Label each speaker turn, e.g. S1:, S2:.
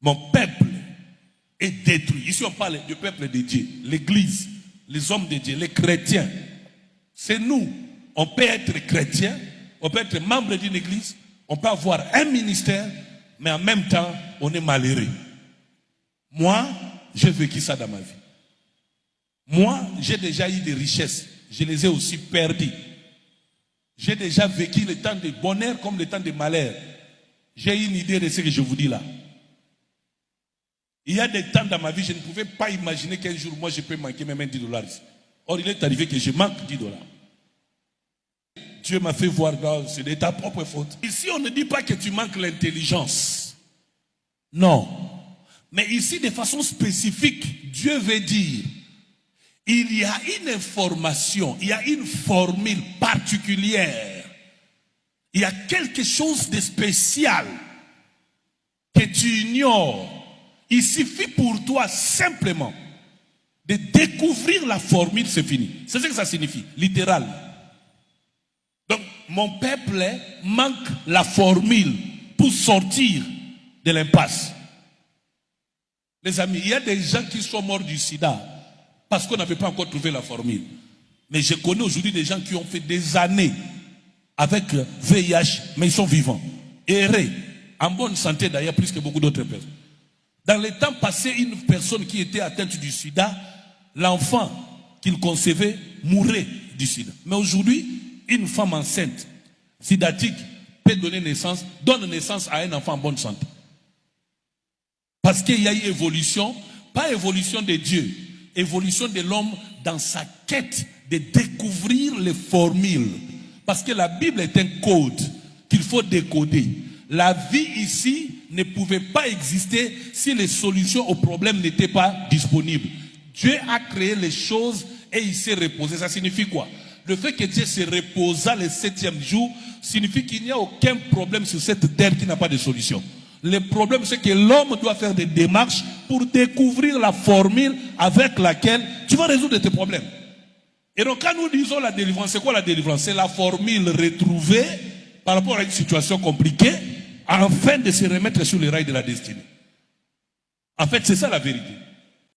S1: Mon peuple est détruit. Ici, on parle du peuple de Dieu, l'église, les hommes de Dieu, les chrétiens. C'est nous. On peut être chrétien, on peut être membre d'une église, on peut avoir un ministère, mais en même temps, on est malheureux. Moi, j'ai vécu ça dans ma vie. Moi, j'ai déjà eu des richesses. Je les ai aussi perdues. J'ai déjà vécu le temps de bonheur comme le temps de malheur. J'ai une idée de ce que je vous dis là. Il y a des temps dans ma vie, je ne pouvais pas imaginer qu'un jour, moi, je peux manquer même $10 ici. Or, il est arrivé que je manque $10. Dieu m'a fait voir, c'est de ta propre faute. Ici, on ne dit pas que tu manques l'intelligence. Non. Mais ici, de façon spécifique, Dieu veut dire, il y a une information, il y a une formule particulière. Il y a quelque chose de spécial que tu ignores. Il suffit pour toi simplement de découvrir la formule, c'est fini. C'est ce que ça signifie, littéral. Donc, mon peuple manque la formule pour sortir de l'impasse. Les amis, il y a des gens qui sont morts du sida parce qu'on n'avait pas encore trouvé la formule. Mais je connais aujourd'hui des gens qui ont fait des années avec VIH, mais ils sont vivants. Errés, en bonne santé d'ailleurs, plus que beaucoup d'autres personnes. Dans le temps passé, une personne qui était atteinte du sida, l'enfant qu'il concevait mourait du sida. Mais aujourd'hui, une femme enceinte, sidatique, peut donne naissance à un enfant en bonne santé. Parce qu'il y a eu évolution, pas évolution de Dieu, évolution de l'homme dans sa quête de découvrir les formules. Parce que la Bible est un code qu'il faut décoder. La vie ici ne pouvait pas exister si les solutions aux problèmes n'étaient pas disponibles. Dieu a créé les choses et il s'est reposé. Ça signifie quoi? Le fait que Dieu se reposa le 7e jour signifie qu'il n'y a aucun problème sur cette terre qui n'a pas de solution. Le problème, c'est que l'homme doit faire des démarches pour découvrir la formule avec laquelle tu vas résoudre tes problèmes. Et donc, quand nous disons la délivrance, c'est quoi la délivrance? C'est la formule retrouvée par rapport à une situation compliquée afin de se remettre sur les rails de la destinée. En fait, c'est ça la vérité.